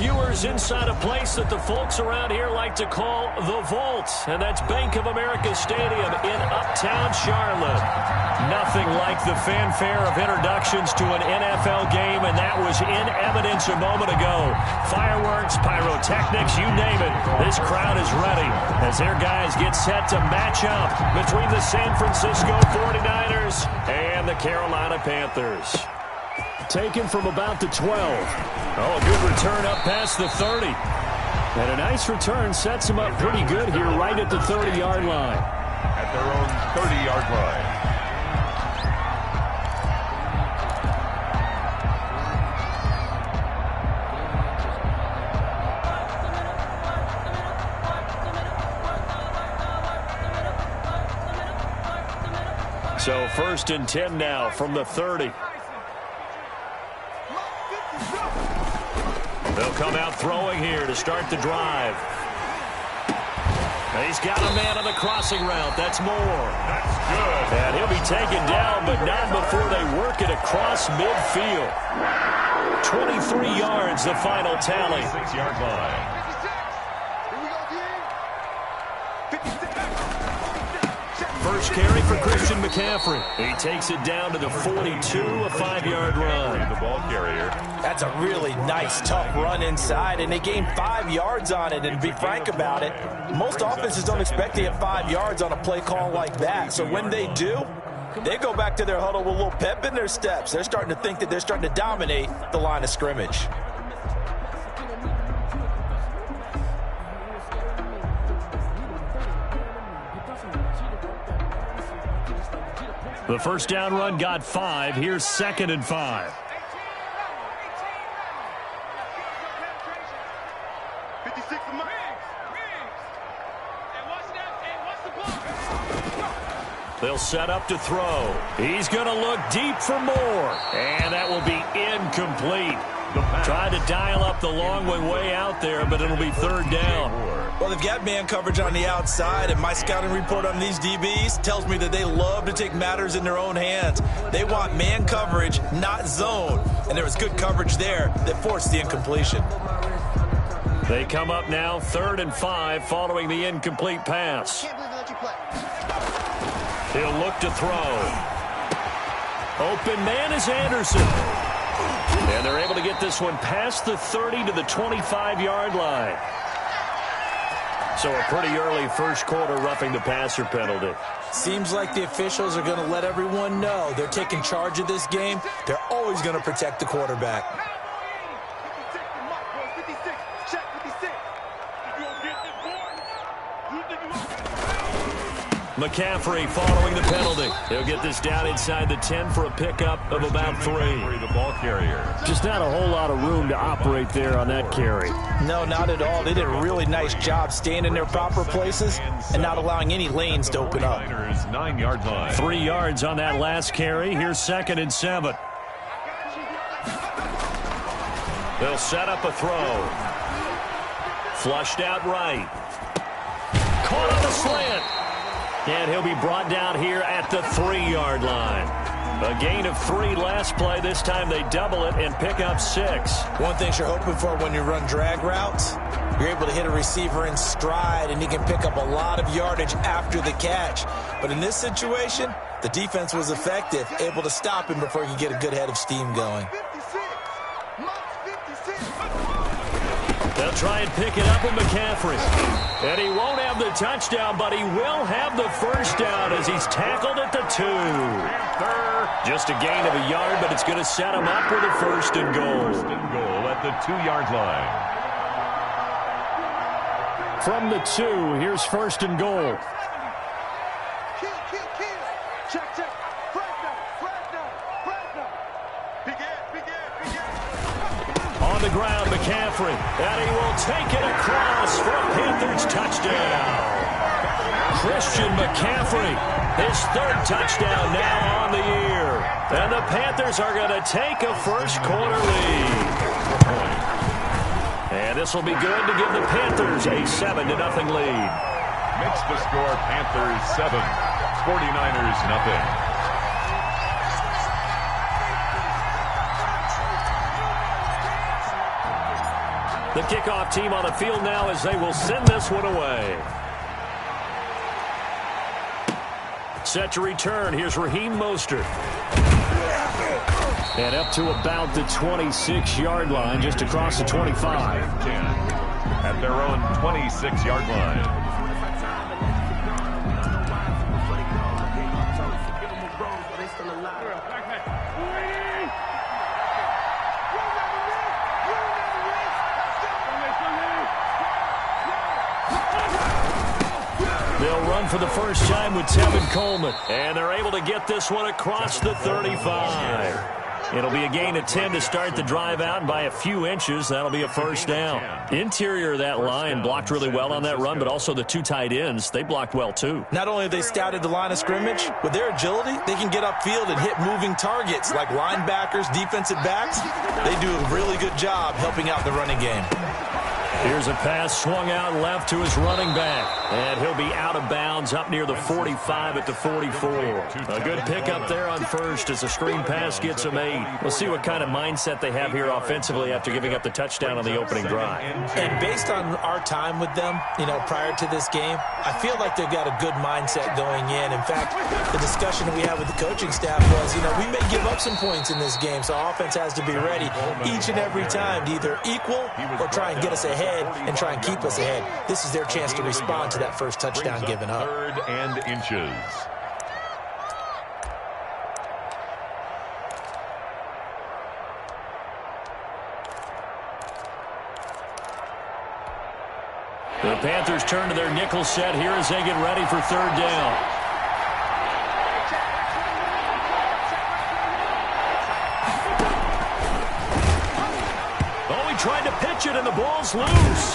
viewers inside a place that the folks around here like to call the Vault, and that's Bank of America Stadium in Uptown Charlotte. Nothing like the fanfare of introductions to an NFL game, and that was in evidence a moment ago. Fireworks, pyrotechnics, you name it. This crowd is ready as their guys get set to match up between the San Francisco 49ers and the Carolina Panthers. Taken from about the 12. Oh, a good return up past the 30. And a nice return sets them up pretty good here right at the 30-yard line. At their own 30-yard line. So 1st and 10 now from the 30. They'll come out throwing here to start the drive. He's got a man on the crossing route. That's Moore. That's good. And he'll be taken down, but not before they work it across midfield. 23 yards, the final tally. 6-yard line. First carry for Christian McCaffrey. He takes it down to the 42, a 5-yard run. The ball carrier. That's a really nice, tough run inside, and they gained 5 yards on it. And to be frank about it, most offenses don't expect to get 5 yards on a play call like that. So when they do, they go back to their huddle with a little pep in their steps. They're starting to think that they're starting to dominate the line of scrimmage. The first down run got 5. Here's 2nd and 5. They'll set up to throw. He's going to look deep for more. And that will be incomplete. Tried to dial up the long way out there, but it'll be 3rd down. Well, they've got man coverage on the outside, and my scouting report on these DBs tells me that they love to take matters in their own hands. They want man coverage, not zone. And there was good coverage there that forced the incompletion. They come up now 3rd and 5 following the incomplete pass. He'll look to throw. Open man is Anderson. And they're able to get this one past the 30 to the 25-yard line. So a pretty early first quarter roughing the passer penalty. Seems like the officials are going to let everyone know they're taking charge of this game. They're always going to protect the quarterback. McCaffrey following the penalty. He'll get this down inside the 10 for a pickup of about 3. The ball carrier. Just not a whole lot of room to operate there on that carry. No, not at all. They did a really nice job staying in their proper places and not allowing any lanes to open up. 9-yard line. 3 yards on that last carry. Here's 2nd and 7. They'll set up a throw. Flushed out right. Caught on the slant. And he'll be brought down here at the 3-yard line. A gain of 3 last play. This time they double it and pick up 6. One thing you're hoping for when you run drag routes, you're able to hit a receiver in stride, and he can pick up a lot of yardage after the catch. But in this situation, the defense was effective, able to stop him before he could get a good head of steam going. They'll try and pick it up with McCaffrey. And he won't have the touchdown, but he will have the first down as he's tackled at the 2. Just a gain of a yard, but it's going to set him up with a 1st and goal. 1st and goal at the 2-yard line. From the 2, here's 1st and goal. On the ground, McCaffrey, and he will take it across for a Panthers touchdown. Christian McCaffrey, his 3rd touchdown now on the year. And the Panthers are going to take a first quarter lead. And this will be good to give the Panthers a 7-0 lead. Makes the score Panthers 7, 49ers nothing. The kickoff team on the field now as they will send this one away. Set to return. Here's Raheem Mostert. And up to about the 26-yard line, just across the 25. At their own 26-yard line. They'll run for the first time with Tevin Coleman. And they're able to get this one across the 35. It'll be a gain of 10 to start the drive out, and by a few inches, that'll be a first down. Interior of that line blocked really well on that run, but also the two tight ends, they blocked well too. Not only have they scouted the line of scrimmage, with their agility, they can get upfield and hit moving targets like linebackers, defensive backs. They do a really good job helping out the running game. Here's a pass swung out left to his running back. And he'll be out of bounds up near the 45 at the 44. A good pickup there on first as the screen pass gets him 8. We'll see what kind of mindset they have here offensively after giving up the touchdown on the opening drive. And based on our time with them, prior to this game, I feel like they've got a good mindset going in. In fact, the discussion that we had with the coaching staff was, we may give up some points in this game, so our offense has to be ready each and every time to either equal or try and get us ahead and try and keep us ahead. This is their chance to respond to that first touchdown given up. 3rd and inches. The Panthers turn to their nickel set here as they get ready for 3rd down. Tried to pitch it, and the ball's loose.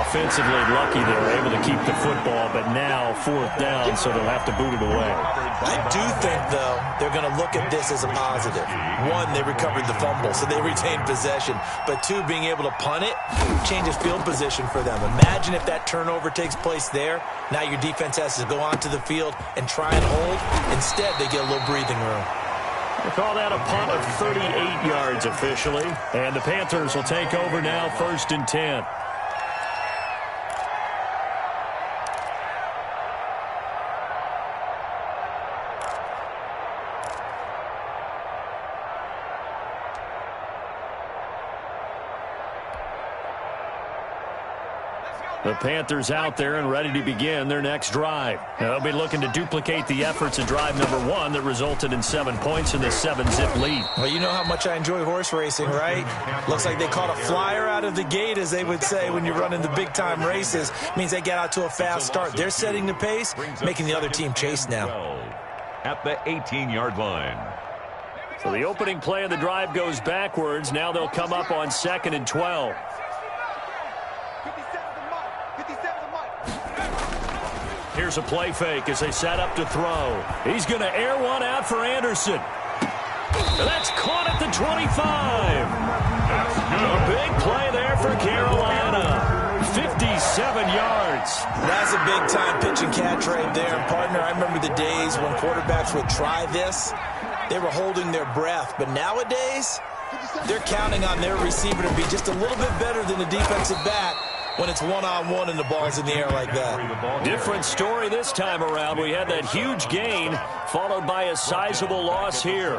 Offensively lucky they were able to keep the football, but now 4th down, so they'll have to boot it away. I do think, though, they're going to look at this as a positive. 1, they recovered the fumble, so they retained possession. But 2, being able to punt it changes field position for them. Imagine if that turnover takes place there. Now your defense has to go onto the field and try and hold. Instead, they get a little breathing room. They call that a punt of 38 yards officially. And the Panthers will take over now, 1st and 10. The Panthers out there and ready to begin their next drive. Now, they'll be looking to duplicate the efforts of drive number 1 that resulted in 7 points in this 7-zip lead. Well, you know how much I enjoy horse racing, right? Looks like they caught a flyer out of the gate, as they would say when you're running the big-time races. Means they get out to a fast start. They're setting the pace, making the other team chase now. At the 18-yard line. So the opening play of the drive goes backwards. Now they'll come up on 2nd and 12. Here's a play fake as they set up to throw. He's going to air one out for Anderson. And that's caught at the 25. A big play there for Carolina. 57 yards. That's a big-time pitch and catch right there. And, partner, I remember the days when quarterbacks would try this. They were holding their breath. But nowadays, they're counting on their receiver to be just a little bit better than the defensive back when it's one-on-one and the ball's in the air like that. Different story this time around. We had that huge gain followed by a sizable loss here.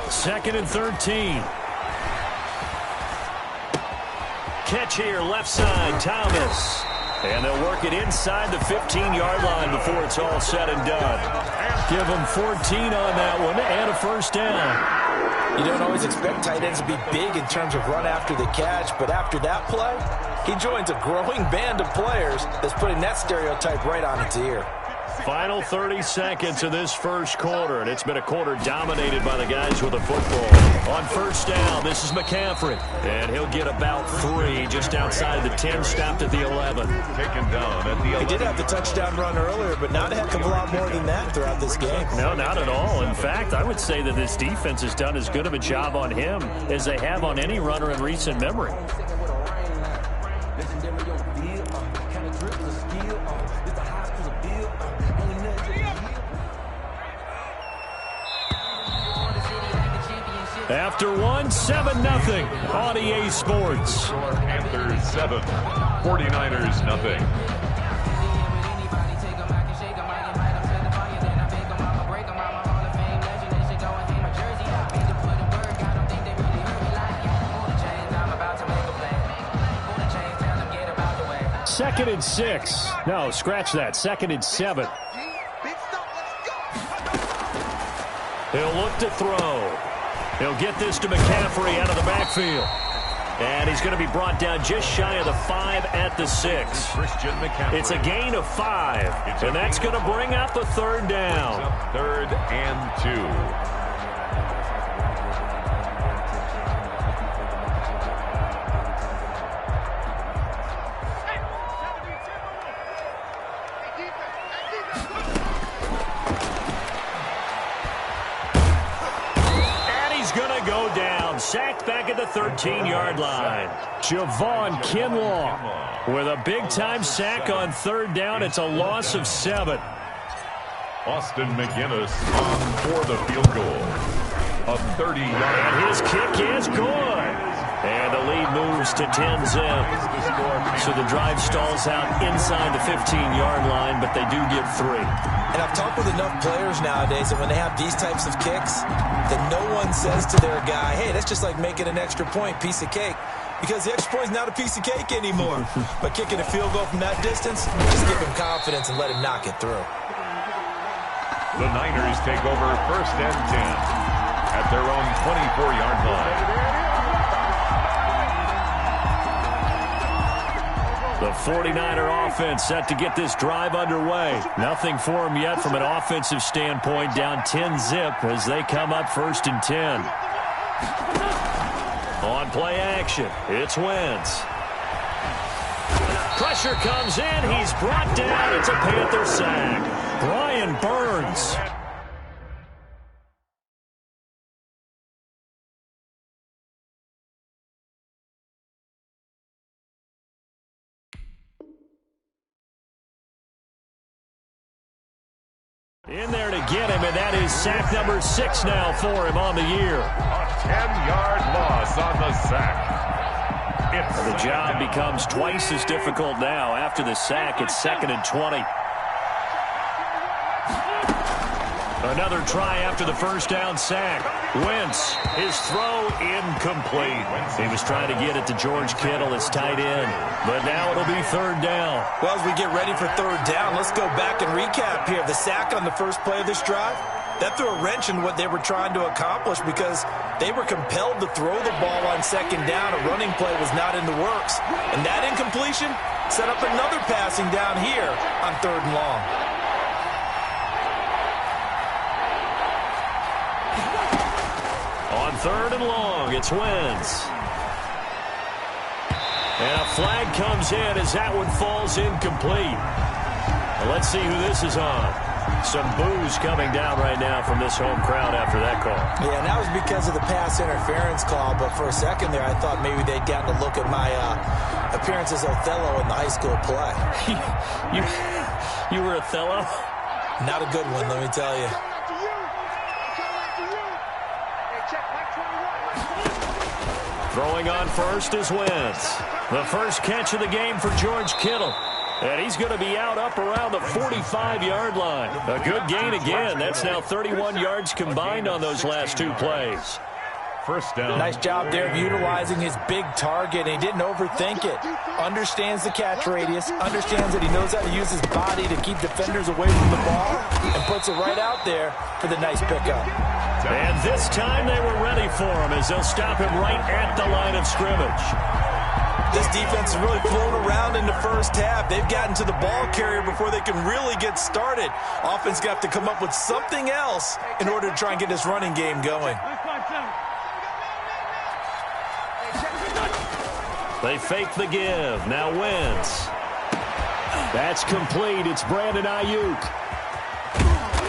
2nd and 13. Catch here, left side, Thomas. And they'll work it inside the 15-yard line before it's all said and done. Give them 14 on that one and a first down. You don't always expect tight ends to be big in terms of run after the catch, but after that play, he joins a growing band of players that's putting that stereotype right on its ear. Final 30 seconds of this first quarter, and it's been a quarter dominated by the guys with the football. On first down, this is McCaffrey, and he'll get about 3 just outside the 10, stopped at the 11. Taken down at the 11. He did have the touchdown run earlier, but not a heck of a lot more than that throughout this game. No, not at all. In fact, I would say that this defense has done as good of a job on him as they have on any runner in recent memory. After one, 7-0 on EA Sports. Panthers 7, 49ers nothing. Second and 6. No, scratch that. Second and 7. He'll look to throw. He'll get this to McCaffrey out of the backfield. And he's going to be brought down just shy of the 5 at the 6. Christian McCaffrey. It's a gain of 5. And that's going to bring up a third down. Third and 2. Sacked back at the 13-yard line. Javon Kinlaw with a big-time sack on third down. It's a loss of 7. Austin McGinnis on for the field goal. A 30-yard. And his kick is good. And the lead moves to 10-zip. So the drive stalls out inside the 15-yard line, but they do get 3. And I've talked with enough players nowadays that when they have these types of kicks, that no one says to their guy, hey, that's just like making an extra point, piece of cake. Because the extra point is not a piece of cake anymore. But kicking a field goal from that distance, just give him confidence and let him knock it through. The Niners take over first and 10 at their own 24-yard line. The 49er offense set to get this drive underway. Nothing for them yet from an offensive standpoint, down 10-zip as they come up first and 10. On play action, it's Wentz. Pressure comes in, he's brought down, it's a Panther sack. Brian Burns. In there to get him, and that is sack number 6 now for him on the year. A 10-yard loss on the sack. The job becomes twice as difficult now. After the sack, it's 2nd and 20. Another try after the first down sack. Wentz, his throw incomplete. He was trying to get it to George Kittle, his tight end. But now it'll be third down. Well, as we get ready for third down, let's go back and recap here. The sack on the first play of this drive, that threw a wrench in what they were trying to accomplish because they were compelled to throw the ball on second down. A running play was not in the works. And that incompletion set up another passing down here on third and long. On third and long, it's Wentz. And a flag comes in as that one falls incomplete. Well, let's see who this is on. Some boos coming down right now from this home crowd after that call. Yeah, and that was because of the pass interference call, but for a second there, I thought maybe they'd gotten to look at my appearance as Othello in the high school play. You were Othello? Not a good one, let me tell you. Throwing on first is Wentz. The first catch of the game for George Kittle. And he's going to be out up around the 45-yard line. A good gain again. That's now 31 yards combined on those last 2 plays. First down. Nice job there of utilizing his big target. He didn't overthink it. Understands the catch radius. Understands that he knows how to use his body to keep defenders away from the ball. And puts it right out there for the nice pickup. And this time they were ready for him as they'll stop him right at the line of scrimmage. This defense has really flown around in the first half. They've gotten to the ball carrier before they can really get started. Offense got to come up with something else in order to try and get this running game going. They fake the give. Now Wentz. That's complete. It's Brandon Ayuk.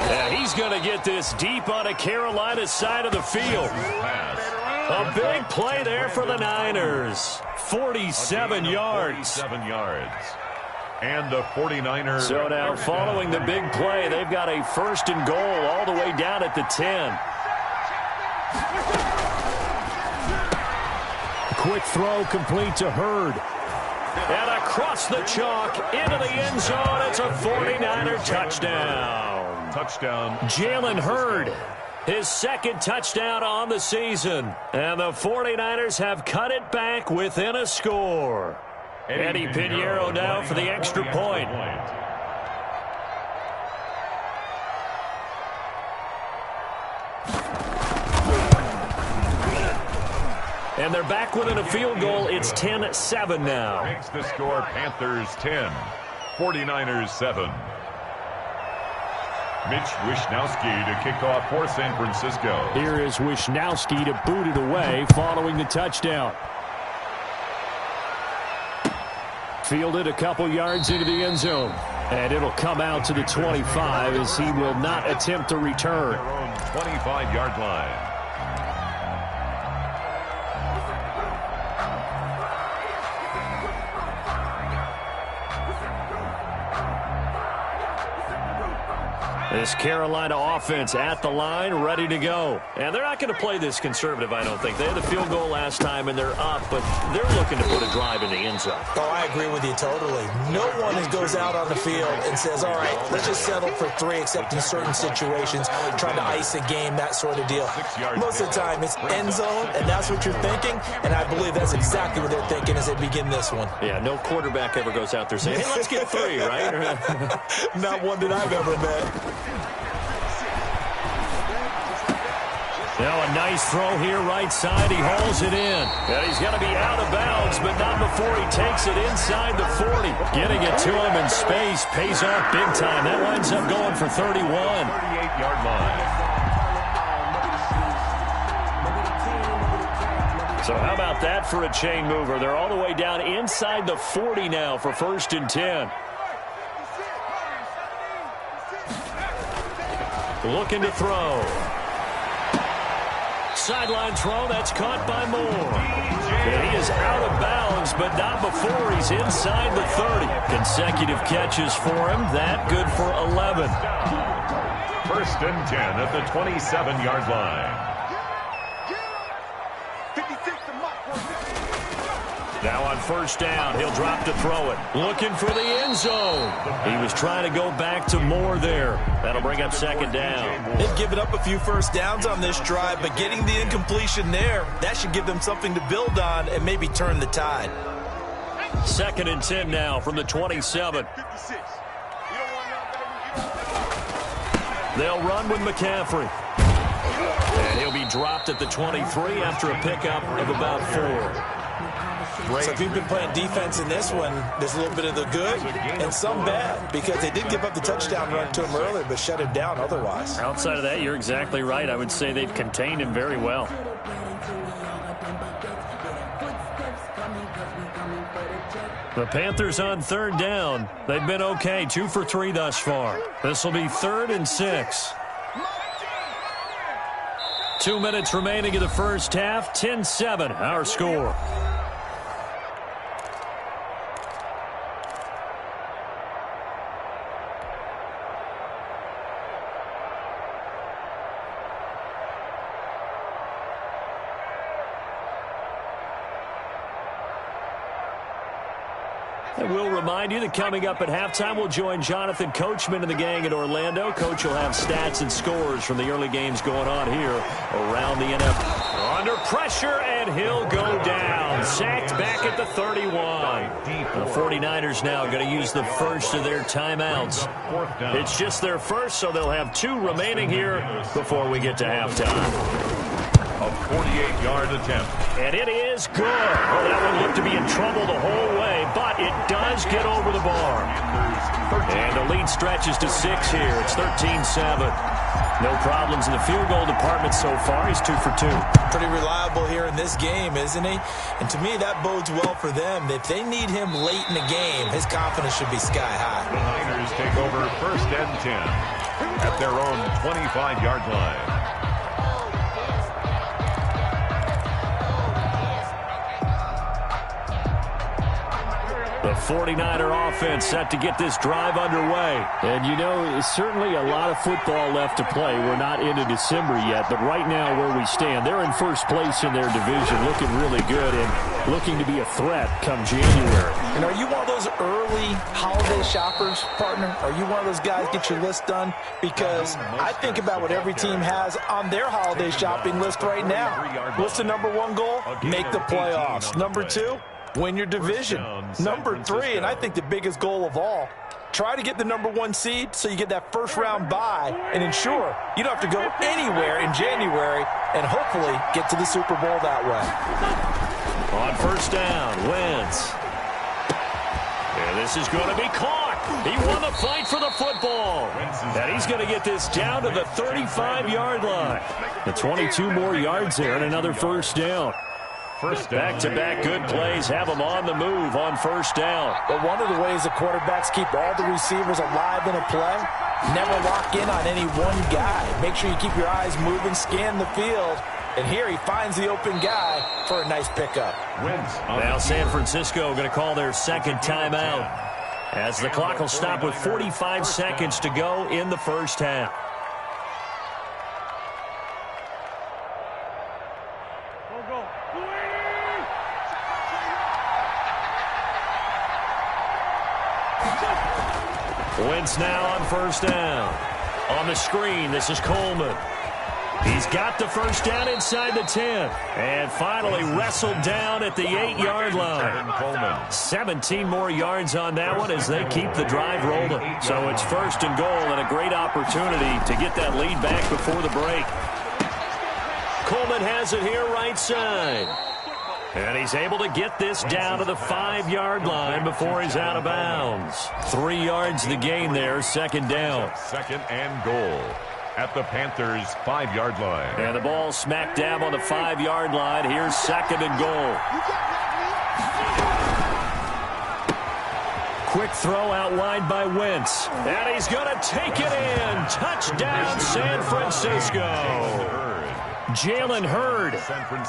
And he's going to get this deep on a Carolina side of the field. A big play there for the Niners. 47 yards. 47 yards. And a 49er. So now following the big play, they've got a first and goal all the way down at the 10. Quick throw complete to Hurd. And across the chalk into the end zone. It's a 49er touchdown. Touchdown. Jalen Hurd, his second touchdown on the season. And the 49ers have cut it back within a score. Eddie Pinheiro now for the extra point. And they're back within a field goal. It's 10-7 now. Makes the score Panthers 10, 49ers 7. Mitch Wishnowsky to kick off for San Francisco. Here is Wishnowsky to boot it away following the touchdown. Fielded a couple yards into the end zone. And it'll come out to the 25 as he will not attempt to return. Their own 25-yard line. This Carolina offense at the line, ready to go. And they're not going to play this conservative, I don't think. They had the field goal last time, and they're up, but they're looking to put a drive in the end zone. Oh, I agree with you totally. No one goes out on the field and says, all right, let's just settle for 3, except in certain situations, trying to ice a game, that sort of deal. Most of the time, it's end zone, and that's what you're thinking, and I believe that's exactly what they're thinking as they begin this one. Yeah, no quarterback ever goes out there saying, hey, let's get 3, right? Not one that I've ever met. Now a nice throw here right side. He hauls it in. And he's going to be out of bounds, but not before he takes it inside the 40. Getting it to him in space pays off big time. That winds up going for 31. 38-yard line. So how about that for a chain mover? They're all the way down inside the 40 now for 1st and 10. Looking to throw. Sideline throw, that's caught by Moore. And he is out of bounds, but not before he's inside the 30. Consecutive catches for him. That good for 11. 1st and 10 at the 27-yard line. Now on 1st down, he'll drop to throw it. Looking for the end zone. He was trying to go back to Moore there. That'll bring up 2nd down. They've given up a few first downs on this drive, but getting the incompletion there, that should give them something to build on and maybe turn the tide. 2nd and 10 now from the 27. They'll run with McCaffrey. And he'll be dropped at the 23 after a pickup of about 4. So if you've been playing defense in this one, there's a little bit of the good and some bad, because they did give up the touchdown run to him earlier, but shut him down otherwise. Outside of that, you're exactly right. I would say they've contained him very well. The Panthers on 3rd down. They've been okay, 2 for 3 thus far. This will be 3rd and 6. 2 minutes remaining in the first half. 10-7, our score. And we'll remind you that coming up at halftime, we'll join Jonathan Coachman and the gang in Orlando. Coach will have stats and scores from the early games going on here around the NFL. Under pressure, and he'll go down. Sacked back at the 31. The 49ers now going to use the first of their timeouts. It's just their first, so they'll have 2 remaining here before we get to halftime. A 48-yard attempt. And it is good. Well, that one looked to be in trouble the whole way, but it does get over the bar. And the lead stretches to 6 here. It's 13-7. No problems in the field goal department so far. He's 2 for 2. Pretty reliable here in this game, isn't he? And to me, that bodes well for them. If they need him late in the game, his confidence should be sky high. The Niners take over 1st and 10 at their own 25-yard line. The The 49er offense set to get this drive underway. And, you know, certainly a lot of football left to play. We're not into December yet, but right now where we stand, they're in first place in their division, looking really good and looking to be a threat come January. And are you one of those early holiday shoppers, partner? Are you one of those guys get your list done? Because I think about what every team has on their holiday shopping list right now. What's the number one goal? Make the playoffs. Number two, win your division. Number three, and I think the biggest goal of all, try to get the number one seed so you get that first round bye and ensure you don't have to go anywhere in January and hopefully get to the Super Bowl that way. On first down, Wentz. And this is going to be caught. He won the fight for the football. And he's going to get this down to the 35-yard line. The 22 more yards there and another first down. Back-to-back good plays have them on the move on first down. But one of the ways the quarterbacks keep all the receivers alive in a play, never lock in on any one guy. Make sure you keep your eyes moving, scan the field. And here he finds the open guy for a nice pickup. Now San Francisco going to call their second timeout as the clock will stop with 45 seconds to go in the first half. Wentz now on first down. On the screen, this is Coleman. He's got the first down inside the 10. And finally wrestled down at the 8-yard line. 17 more yards on that one as they keep the drive rolling. So it's first and goal and a great opportunity to get that lead back before the break. Coleman has it here right side. And he's able to get this down to the 5-yard line before he's out of bounds. 3 yards the gain there, second down. Second and goal at the Panthers' 5-yard line. And the ball smack dab on the 5-yard line. Here's second and goal. Quick throw out wide by Wentz. And he's going to take it in. Touchdown, San Francisco. Jalen Hurd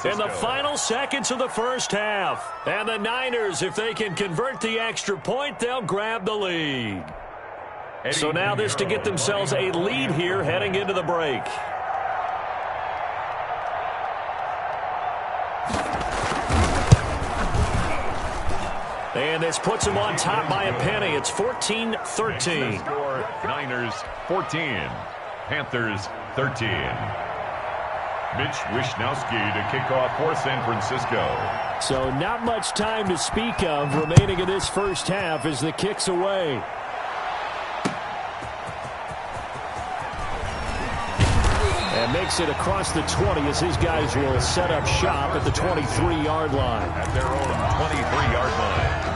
in the final seconds of the first half. And the Niners, if they can convert the extra point, they'll grab the lead. So now this to get themselves a lead here heading into the break. And this puts them on top by a penny. It's 14-13. Niners 14, Panthers 13. Mitch Wishnowski to kick off for San Francisco. So not much time to speak of remaining in this first half as the kick's away. And makes it across the 20 as his guys will set up shop at the 23-yard line. At their own 23-yard line.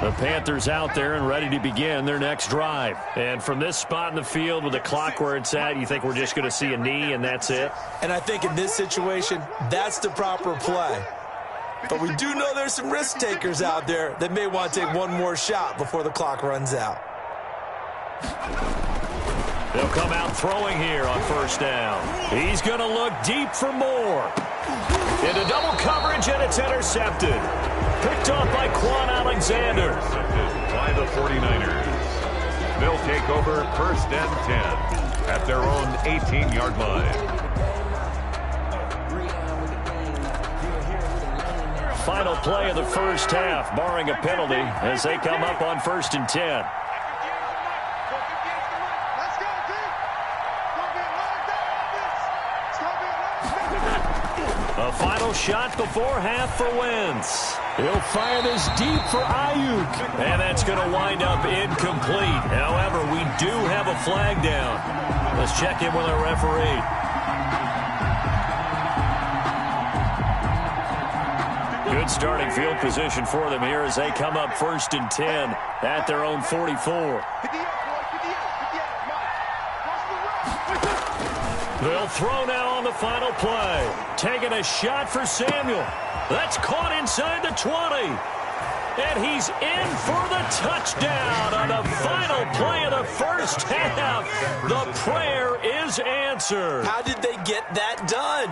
The Panthers out there and ready to begin their next drive. And from this spot in the field with the clock where it's at, you think we're just going to see a knee and that's it? And I think in this situation, that's the proper play. But we do know there's some risk takers out there that may want to take one more shot before the clock runs out. They'll come out throwing here on first down. He's going to look deep for more. Into double coverage, and it's intercepted. Picked off by Quan Alexander. By the 49ers. They'll take over first and 10 at their own 18-yard line. Final play of the first half, barring a penalty, as they come up on first and 10. A final shot before half for Wentz. He'll fire this deep for Ayuk. And that's going to wind up incomplete. However, we do have a flag down. Let's check in with our referee. Good starting field position for them here as they come up first and 10 at their own 44. They'll throw now on the final play. Taking a shot for Samuel. That's caught inside the 20. And he's in for the touchdown on the final play of the first half. The prayer is answered. How did they get that done?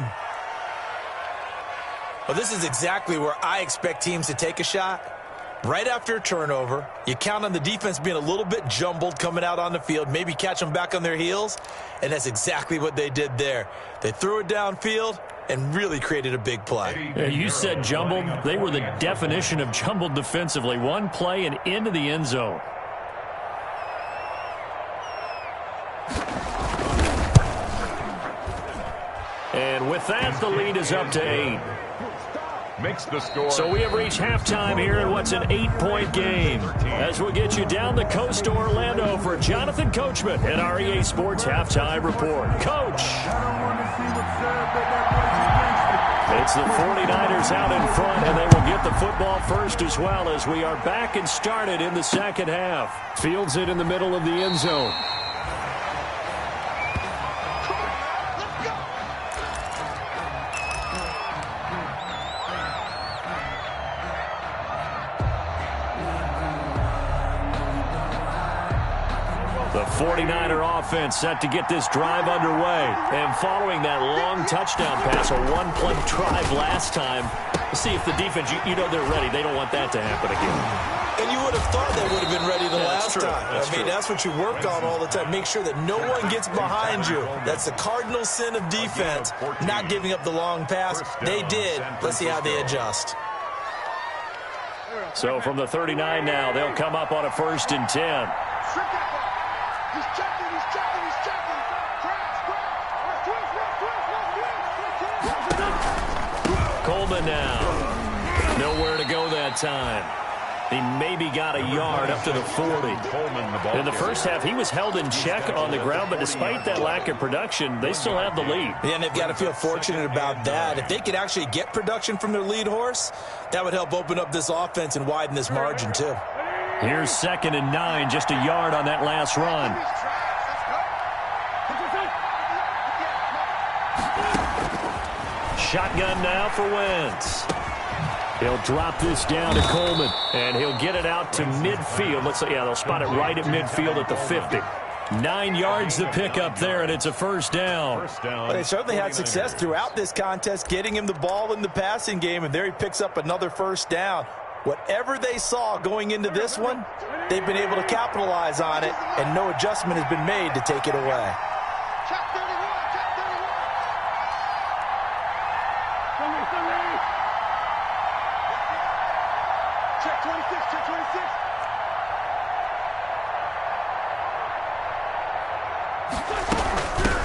Well, this is exactly where I expect teams to take a shot. Right after a turnover, you count on the defense being a little bit jumbled coming out on the field, maybe catch them back on their heels, and that's exactly what they did there. They threw it downfield and really created a big play. Yeah, you said jumbled. They were the definition of jumbled defensively. One play and into the end zone. And with that, the lead is up to 8. Makes the score. So we have reached halftime here in what's an 8-point game. As we'll get you down the coast to Orlando for Jonathan Coachman at our EA Sports Halftime Report. Coach! It's the 49ers out in front, and they will get the football first as well as we are back and started in the second half. Fields it in the middle of the end zone. The 49er offense set to get this drive underway. And following that long touchdown pass, a one-play drive last time, see if the defense, you know they're ready. They don't want that to happen again. And you would have thought they would have been ready the last time. I mean, that's what you work on all the time. Make sure that no one gets behind you. That's the cardinal sin of defense, not giving up the long pass. They did. Let's see how they adjust. So from the 39 now, they'll come up on a 1st and 10. He's checking. Coleman now. Nowhere to go that time. He maybe got a yard up to the 40. In the first half, he was held in check on the ground, but despite that lack of production, they still have the lead. Yeah, and they've got to feel fortunate about that. If they could actually get production from their lead horse, that would help open up this offense and widen this margin, too. Here's 2nd and 9, just a yard on that last run. Shotgun now for Wentz. He'll drop this down to Coleman, and he'll get it out to midfield. Let's say, yeah, they'll spot it right at midfield at the 50. 9 yards the pickup there, and it's a first down. Well, they certainly had success throughout this contest, getting him the ball in the passing game, and there he picks up another first down. Whatever they saw going into this one, they've been able to capitalize on it, and no adjustment has been made to take it away. Check 26.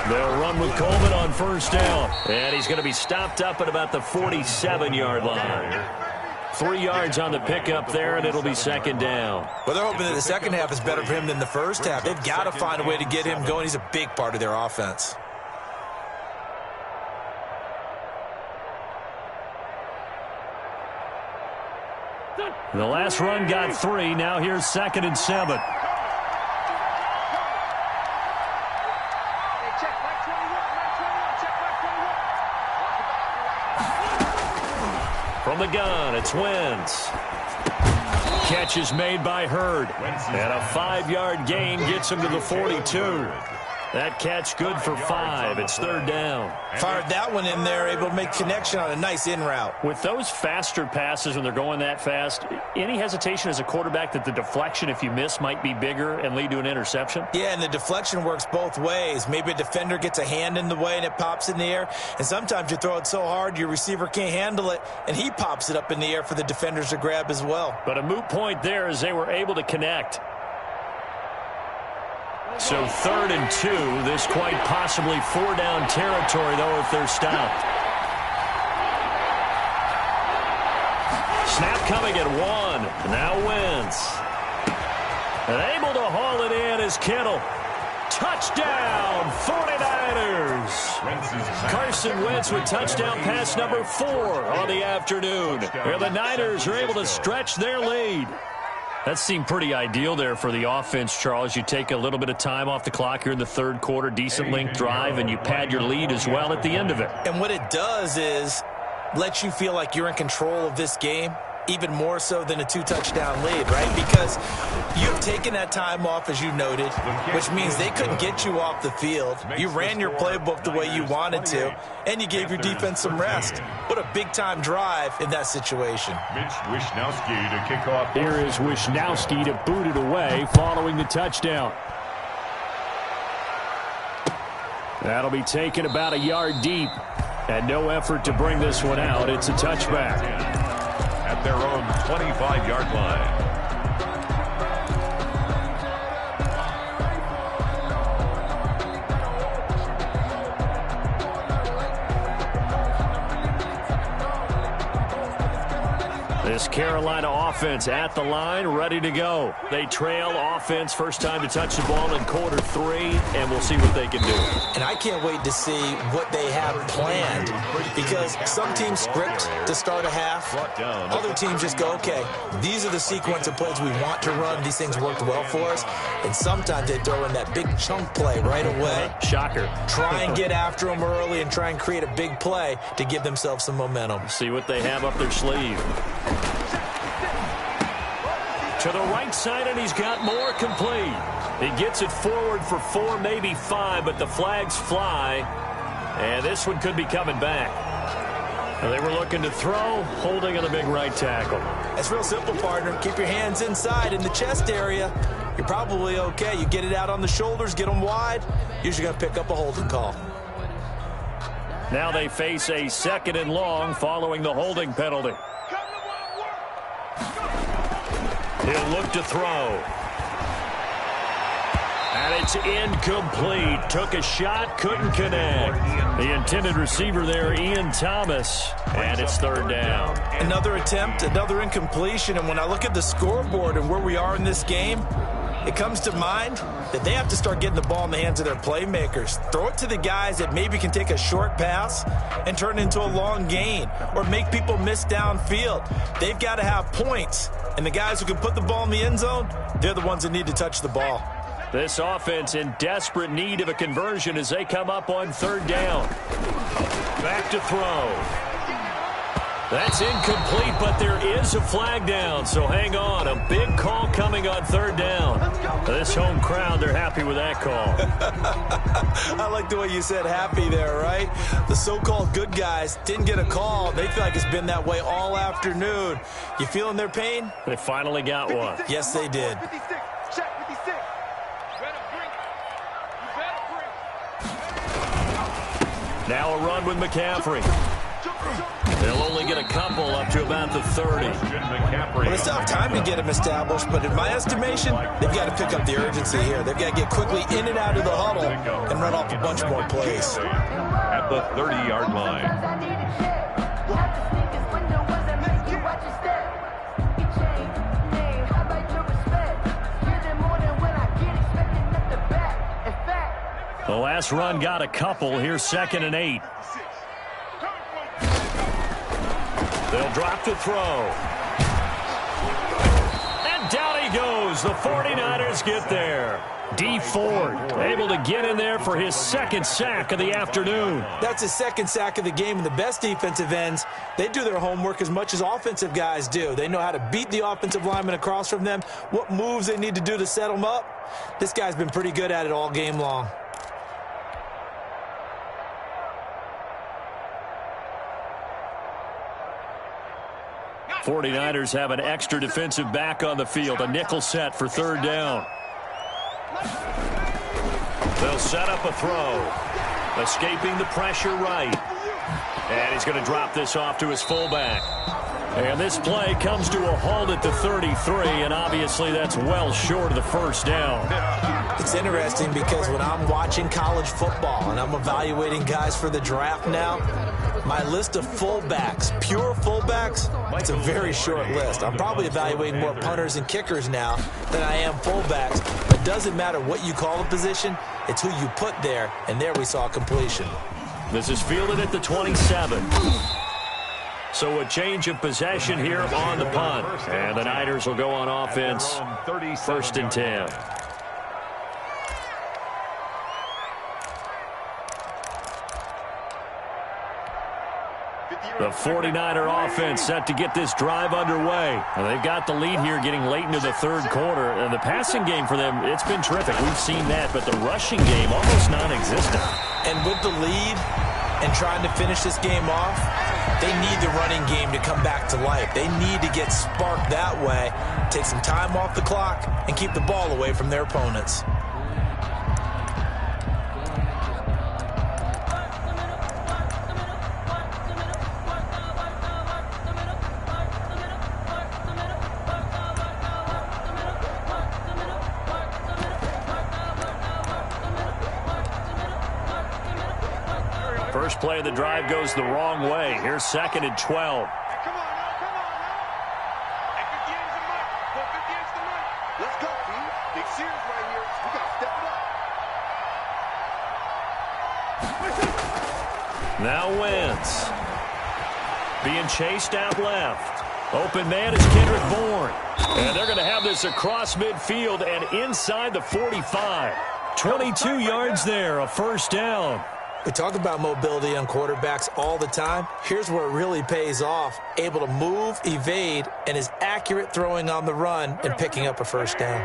They'll run with Coleman on first down, and he's going to be stopped up at about the 47-yard line. 3 yards on the pickup there, and it'll be 2nd down. Well, they're hoping that the second half is better for him than the first half. They've got to find a way to get him going. He's a big part of their offense. The last run got 3. Now here's 2nd and 7. From the gun, it's Wentz. Catch is made by Hurd. And a 5-yard gain gets him to the 42. That catch good for 5. It's 3rd down. Fired that one in there, able to make connection on a nice in route. With those faster passes when they're going that fast, any hesitation as a quarterback that the deflection, if you miss, might be bigger and lead to an interception? Yeah, and the deflection works both ways. Maybe a defender gets a hand in the way and it pops in the air. And sometimes you throw it so hard your receiver can't handle it, and he pops it up in the air for the defenders to grab as well. But a moot point there as they were able to connect. So 3rd and 2, this quite possibly 4-down territory, though, if they're stopped. Snap coming at 1. Now Wentz. And able to haul it in is Kittle. Touchdown, 49ers. Carson Wentz with touchdown pass number 4 on the afternoon. Where the Niners are able to stretch their lead. That seemed pretty ideal there for the offense, Charles. You take a little bit of time off the clock here in the 3rd quarter, decent length drive, and you pad your lead as well at the end of it. And what it does is let you feel like you're in control of this game. even more so than a 2-touchdown lead, right? Because you've taken that time off, as you noted, which means they couldn't get you off the field. You ran your playbook the way you wanted to, and you gave your defense some rest. What a big-time drive in that situation. Mitch Wishnowsky to kick off. Here is Wishnowsky to boot it away following the touchdown. That'll be taken about a yard deep. And no effort to bring this one out. It's a touchback. At their own 25-yard line. This Carolina offense at the line, ready to go. They trail offense, first time to touch the ball in quarter 3, and we'll see what they can do. And I can't wait to see what they have planned, because some teams script to start a half. Other teams just go, okay, these are the sequence of plays we want to run. These things worked well for us. And sometimes they throw in that big chunk play right away. Shocker. Try and get after them early and try and create a big play to give themselves some momentum. See what they have up their sleeve. To the right side, and he's got more complete. He gets it forward for 4, maybe 5, but the flags fly. And this one could be coming back. They were looking to throw, holding on the big right tackle. It's real simple, partner. Keep your hands inside in the chest area. You're probably okay. You get it out on the shoulders, get them wide. Usually going to pick up a holding call. Now they face a 2nd and long following the holding penalty. He'll look to throw. And it's incomplete. Took a shot, couldn't connect. The intended receiver there, Ian Thomas. And it's 3rd down. Another attempt, another incompletion. And when I look at the scoreboard and where we are in this game, it comes to mind that they have to start getting the ball in the hands of their playmakers. Throw it to the guys that maybe can take a short pass and turn it into a long gain or make people miss downfield. They've got to have points. And the guys who can put the ball in the end zone, they're the ones that need to touch the ball. This offense in desperate need of a conversion as they come up on 3rd down. Back to throw. That's incomplete, but there is a flag down, so hang on. A big call coming on 3rd down. This home crowd, they're happy with that call. I like the way you said happy there, right? The so-called good guys didn't get a call. They feel like it's been that way all afternoon. You feeling their pain? They finally got one. Yes, they did. 56. Check 56. Now a run with McCaffrey. They'll only get a couple up to about the 30. Well, they still have time to get them established, but in my estimation, they've got to pick up the urgency here. They've got to get quickly in and out of the huddle and run off a bunch more plays. At the 30-yard line. The last run got a couple. Here's 2nd and 8. They'll drop to throw. And down he goes. The 49ers get there. D. Ford able to get in there for his 2nd sack of the afternoon. That's his 2nd sack of the game, and the best defensive ends, they do their homework as much as offensive guys do. They know how to beat the offensive lineman across from them, what moves they need to do to set them up. This guy's been pretty good at it all game long. The 49ers have an extra defensive back on the field, a nickel set for 3rd down. They'll set up a throw. Escaping the pressure right. And he's going to drop this off to his fullback. And this play comes to a halt at the 33, and obviously that's well short of the 1st down. It's interesting because when I'm watching college football and I'm evaluating guys for the draft now, my list of fullbacks, pure fullbacks, it's a very short list. I'm probably evaluating more punters and kickers now than I am fullbacks. It doesn't matter what you call the position, it's who you put there, and there we saw completion. This is fielded at the 27. So a change of possession here on the punt. And the Niners will go on offense, 1st and 10. The 49er offense set to get this drive underway. Well, they've got the lead here getting late into the third quarter. And the passing game for them, it's been terrific. We've seen that, but the rushing game almost non-existent. And with the lead and trying to finish this game off, they need the running game to come back to life. They need to get sparked that way, take some time off the clock, and keep the ball away from their opponents. First play of the drive goes the wrong way. Here's 2nd and 12. Come on now, come on now. Hey, 58's the mic. Put 58's the mic. Let's go, B. Big series right here. We got to step it up. Now Wentz. Being chased out left. Open man is Kendrick Bourne. And they're going to have this across midfield and inside the 45. 22 yards there, a first down. We talk about mobility on quarterbacks all the time. Here's where it really pays off. Able to move, evade, and is accurate throwing on the run and picking up a first down.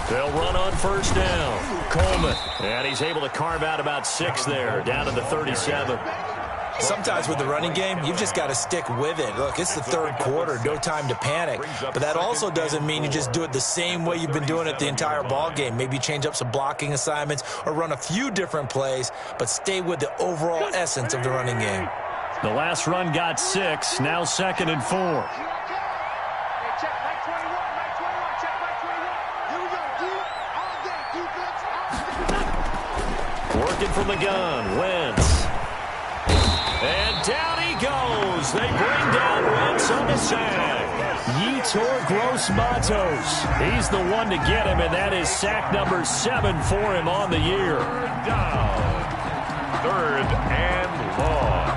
They'll run on first down. Coleman. And he's able to carve out about 6 there, down to the 37. Sometimes with the running game, you've just got to stick with it. Look, it's the third quarter, no time to panic. But that also doesn't mean you just do it the same way you've been doing it the entire ball game. Maybe change up some blocking assignments or run a few different plays, but stay with the overall essence of the running game. The last run got 6, now 2nd and 4. Working from the gun, Wentz. And down he goes. They bring down Wentz on the sack. Yetur Gross-Matos. He's the one to get him, and that is sack number 7 for him on the year. Down. 3rd and long.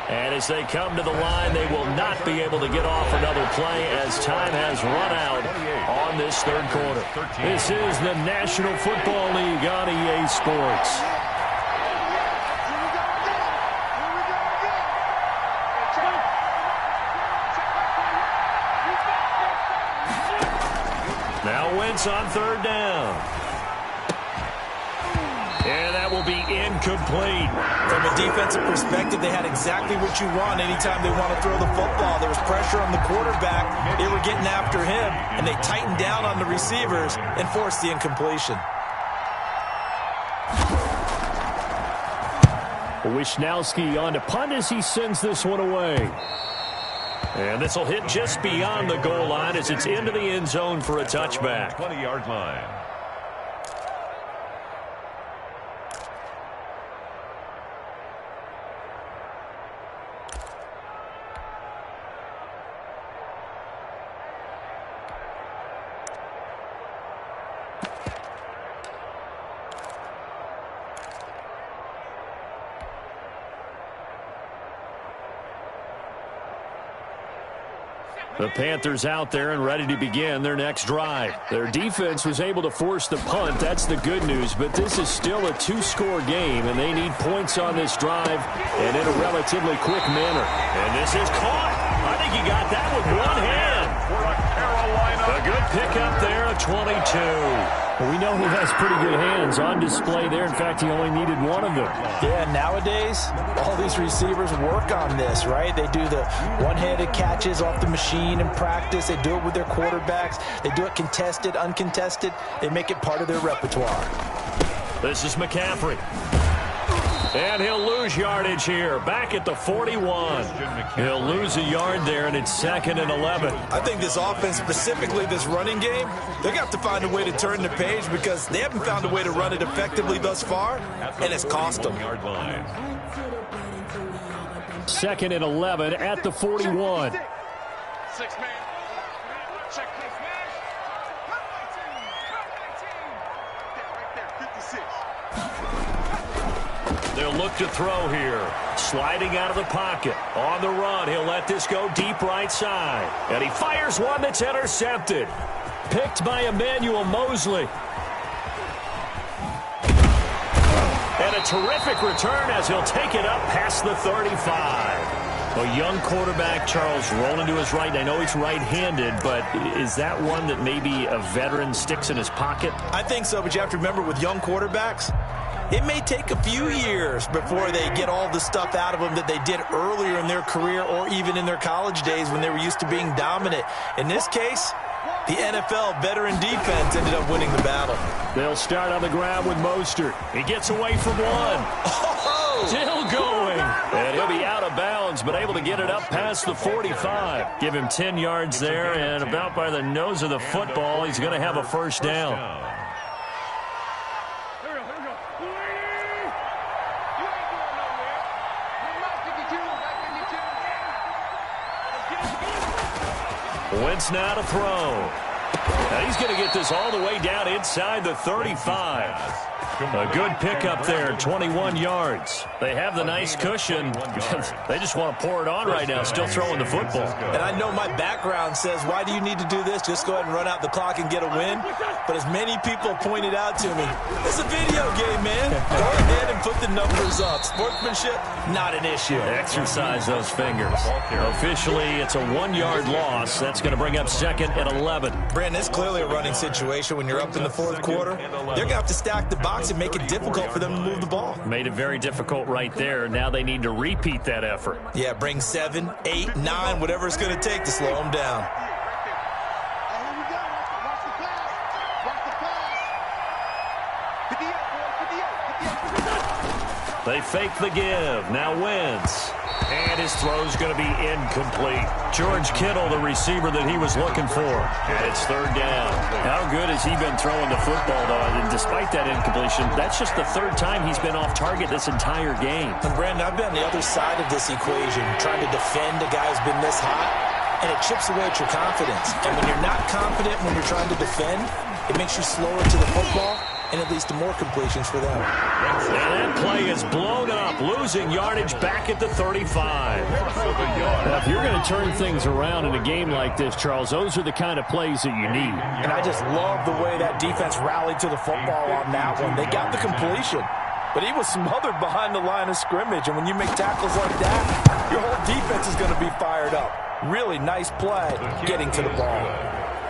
And as they come to the line, they will not be able to get off another play as time has run out on this third quarter. This is the National Football League on EA Sports. Now Wentz on 3rd down. And that will be incomplete. From a defensive perspective, they had exactly what you want anytime they want to throw the football. There was pressure on the quarterback. They were getting after him, and they tightened down on the receivers and forced the incompletion. Wishnowski on to punt as he sends this one away. And this will hit just beyond the goal line as it's into the end zone for a touchback. 20-yard line. The Panthers out there and ready to begin their next drive. Their defense was able to force the punt. That's the good news, but this is still a 2-score game, and they need points on this drive and in a relatively quick manner. And this is caught. I think he got that with one hand. For a Carolina. A good pickup there of 22. Well, we know he has pretty good hands on display there. In fact, he only needed one of them. Yeah, nowadays, all these receivers work on this, right? They do the one-handed catches off the machine in practice. They do it with their quarterbacks. They do it contested, uncontested. They make it part of their repertoire. This is McCaffrey. And he'll lose yardage here. Back at the 41. He'll lose a yard there, and it's 2nd and 11. I think this offense, specifically this running game, they're going to have to find a way to turn the page because they haven't found a way to run it effectively thus far, and it's cost them. 2nd and 11 at the 41. 6-man. Check this. Right there, 56. They'll They'll look to throw here. Sliding out of the pocket. On the run, he'll let this go deep right side. And he fires one that's intercepted. Picked by Emmanuel Mosley. And a terrific return as he'll take it up past the 35. A young quarterback, Charles, rolling to his right. I know he's right-handed, but is that one that maybe a veteran sticks in his pocket? I think so, but you have to remember with young quarterbacks, it may take a few years before they get all the stuff out of them that they did earlier in their career or even in their college days when they were used to being dominant. In this case, the NFL veteran defense ended up winning the battle. They'll start on the ground with Mostert. He gets away from one. Still going. And he'll be out of bounds, but able to get it up past the 45. Give him 10 yards there, and about by the nose of the football, he's going to have a first down. Wentz now to throw. And he's going to get this all the way down inside the 35. A good pickup there, 21 yards. They have the nice cushion. They just want to pour it on right now, still throwing the football. And I know my background says, why do you need to do this? Just go ahead and run out the clock and get a win. But as many people pointed out to me, it's a video game, man. Go ahead and put the numbers up. Sportsmanship, not an issue. Exercise those fingers. Officially, it's a 1-yard loss. That's going to bring up second and 11. Brandon, it's clearly a running situation when you're up in the fourth quarter. They're going to have to stack the box and make it difficult for them to move the ball. Made it very difficult right there. Now they need to repeat that effort. Yeah, bring 7, 8, 9, whatever it's going to take to slow them down. They fake the give. Now Wentz. And his throw's going to be incomplete. George Kittle, the receiver that he was looking for. And it's third down. How good has he been throwing the football, though? And despite that incompletion, that's just the third time he's been off target this entire game. And Brandon, I've been on the other side of this equation, trying to defend a guy who's been this hot, and it chips away at your confidence. And when you're not confident when you're trying to defend, it makes you slower to the football, and it leads to more completions for them. And that play is blown up, losing yardage back at the 35. Now, if you're going to turn things around in a game like this, Charles, those are the kind of plays that you need. And I just love the way that defense rallied to the football on that one. They got the completion, but he was smothered behind the line of scrimmage. And when you make tackles like that, your whole defense is going to be fired up. Really nice play getting to the ball.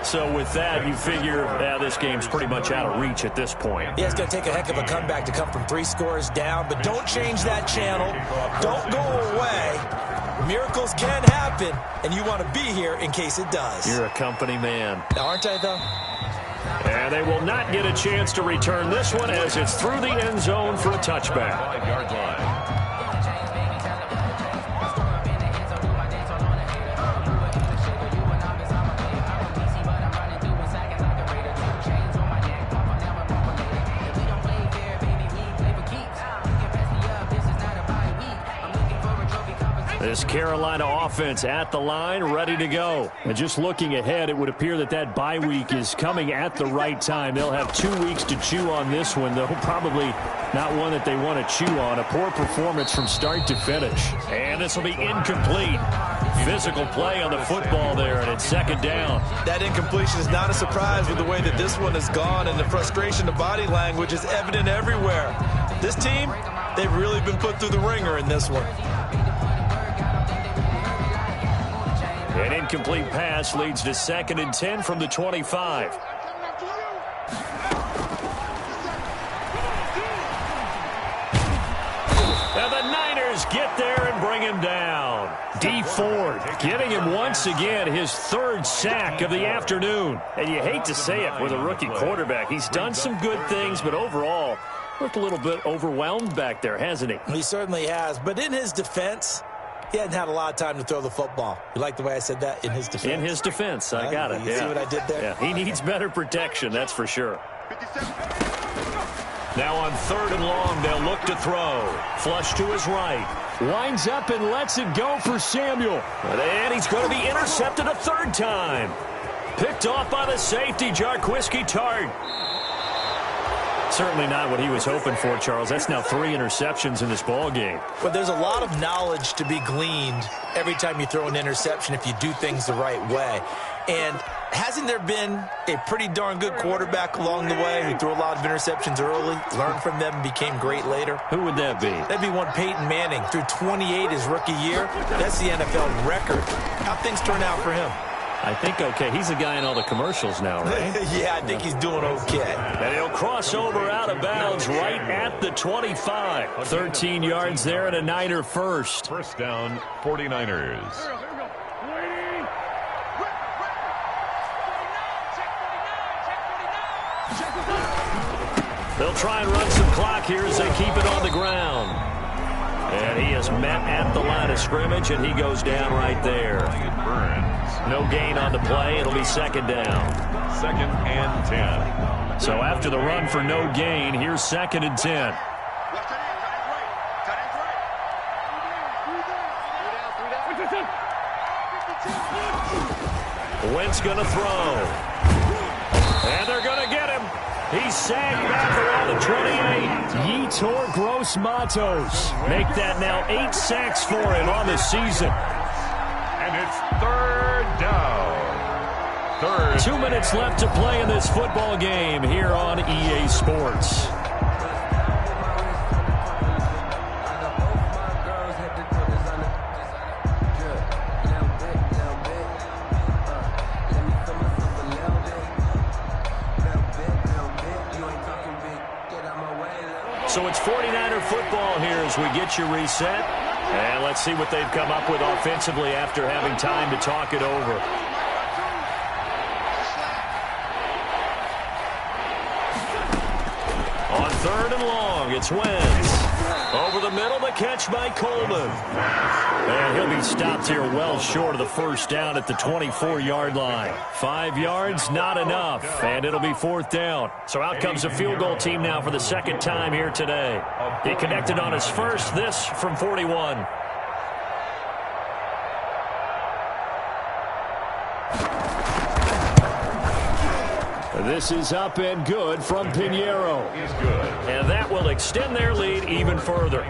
So with that, you figure this game's pretty much out of reach at this point. Yeah, it's going to take a heck of a comeback to come from 3 scores down, but don't change that channel. Don't go away. Miracles can happen, and you want to be here in case it does. You're a company man. Aren't I, though? And they will not get a chance to return this one as it's through the end zone for a touchback. 5-yard line. This Carolina offense at the line, ready to go. And just looking ahead, it would appear that that bye week is coming at the right time. They'll have 2 weeks to chew on this one, though probably not one that they want to chew on. A poor performance from start to finish. And this will be incomplete. Physical play on the football there, and it's second down. That incompletion is not a surprise with the way that this one has gone, and the frustration of body language is evident everywhere. This team, they've really been put through the ringer in this one. An incomplete pass leads to 2nd and 10 from the 25. And the Niners get there and bring him down. D. Ford getting him once again his 3rd sack of the afternoon. And you hate to say it with a rookie quarterback. He's done some good things, but overall looked a little bit overwhelmed back there, hasn't he? He certainly has. But in his defense, he hadn't had a lot of time to throw the football. You like the way I said that? In his defense. In his defense. I got it. You see what I did there? Yeah, he needs better protection, that's for sure. Now on 3rd and long, they'll look to throw. Flush to his right. Winds up and lets it go for Samuel. And he's going to be intercepted a 3rd time. Picked off by the safety, Jarquiski Tart. certainly not what he was hoping for, Charles. That's now 3 interceptions in this ball game. But there's a lot of knowledge to be gleaned every time you throw an interception if you do things the right way. And hasn't there been a pretty darn good quarterback along the way who threw a lot of interceptions early, learned from them, and became great later? Who would that be? That'd be one Peyton Manning. Threw 28 his rookie year. That's the NFL record. How'd things turn out for him? I think okay. He's the guy in all the commercials now, right? Yeah, I think he's doing okay. And he'll cross over out of bounds right at the 25. 13 yards there and a Niner first. First down, 49ers. They'll try and run some clock here as they keep it on the ground. And he is met at the line of scrimmage, and he goes down right there. No gain on the play. It'll be second down. 2nd and 10. So after the run for no gain, here's 2nd and 10. Wentz going to throw. And they're going to get him. He's sagged back around the 28. Yetur Gross-Matos make that now 8 sacks for him on the season. And it's 3rd down. 2 minutes left to play in this football game here on EA Sports. So it's 49er football here as we get you reset. And let's see what they've come up with offensively after having time to talk it over. On 3rd and long, it's Wentz. Over the middle, the catch by Coleman. And he'll be stopped here well short of the first down at the 24-yard line. 5 yards, not enough. And it'll be 4th down. So out comes the field goal team now for the 2nd time here today. He connected on his first, this from 41. This is up and good from Pinheiro. And that will extend their lead even further.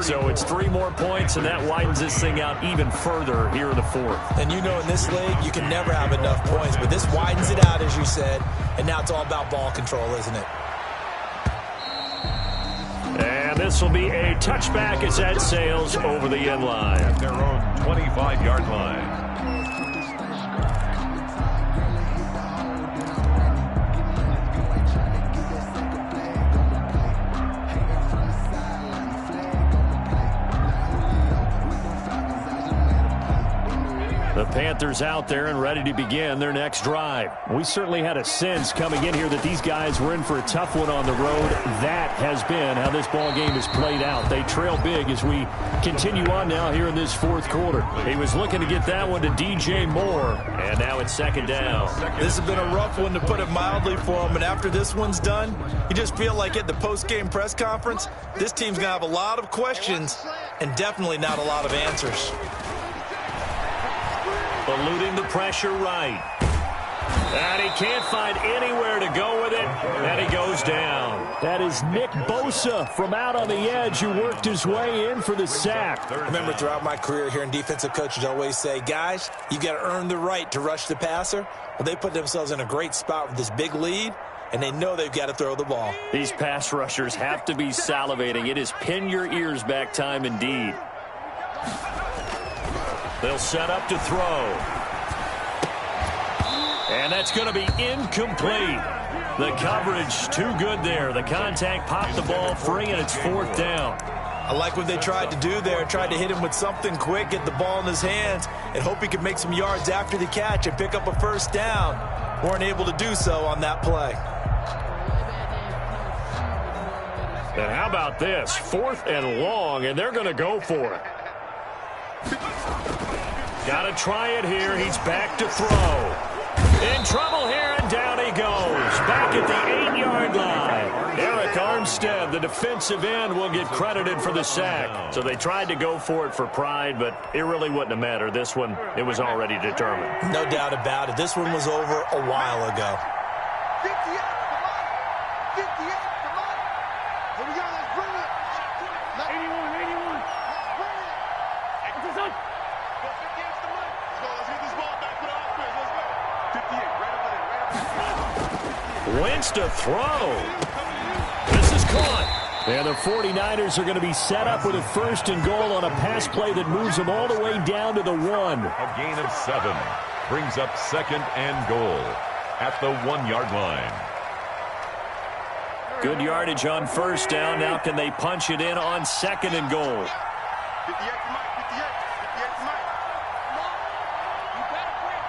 So it's 3 more points, and that widens this thing out even further here in the 4th. And you know in this league, you can never have enough points, but this widens it out, as you said, and now it's all about ball control, isn't it? And this will be a touchback as that sails over the end line. At their own 25-yard line. The Panthers out there and ready to begin their next drive. We certainly had a sense coming in here that these guys were in for a tough one on the road. That has been how this ball game has played out. They trail big as we continue on now here in this 4th quarter. He was looking to get that one to DJ Moore, and now it's 2nd down. This has been a rough one, to put it mildly, for him, and after this one's done, you just feel like at the post-game press conference, this team's going to have a lot of questions and definitely not a lot of answers. Eluding the pressure right. And he can't find anywhere to go with it. And he goes down. That is Nick Bosa from out on the edge who worked his way in for the sack. Remember, throughout my career here in defensive coaches always say, guys, you got to earn the right to rush the passer. Well, they put themselves in a great spot with this big lead, and they know they've got to throw the ball. These pass rushers have to be salivating. It is pin your ears back time indeed. They'll set up to throw. And that's going to be incomplete. The coverage too good there. The contact popped the ball free, and it's 4th down. I like what they tried to do there. Tried to hit him with something quick, get the ball in his hands, and hope he could make some yards after the catch and pick up a first down. Weren't able to do so on that play. And how about this? 4th and long, and they're going to go for it. Got to try it here. He's back to throw. In trouble here, and down he goes. Back at the 8-yard line. Eric Armstead, the defensive end, will get credited for the sack. So they tried to go for it for pride, but it really wouldn't have mattered. This one, it was already determined. No doubt about it. This one was over a while ago. 58 for Mike. 58 for Mike. Wentz to throw. This is caught. And the 49ers are going to be set up with a 1st and goal on a pass play that moves them all the way down to the 1. A gain of 7 brings up 2nd and goal at the 1-yard line. Good yardage on 1st down. Now can they punch it in on 2nd and goal? 58 to Mike, 58 to Mike. You better quit.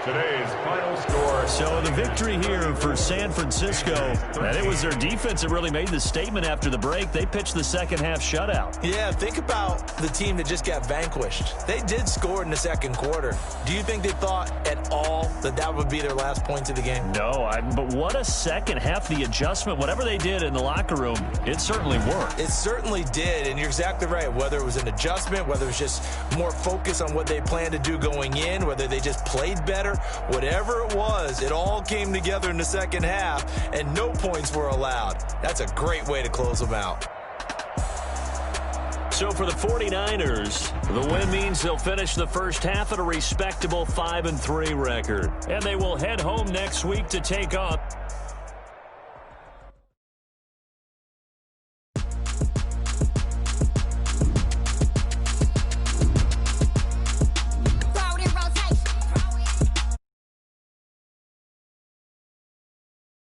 Today's final score. So the victory here for San Francisco, and it was their defense that really made the statement after the break. They pitched the second half shutout. Yeah, think about the team that just got vanquished. They did score in the 2nd quarter. Do you think they thought at all that that would be their last points of the game? No, but what a second half. The adjustment, whatever they did in the locker room, it certainly worked. It certainly did, and you're exactly right. Whether it was an adjustment, whether it was just more focus on what they planned to do going in, whether they just played better, whatever it was, it all came together in the second half, and no points were allowed. That's a great way to close them out. So for the 49ers, the win means they'll finish the first half at a respectable 5-3 record. And they will head home next week to take on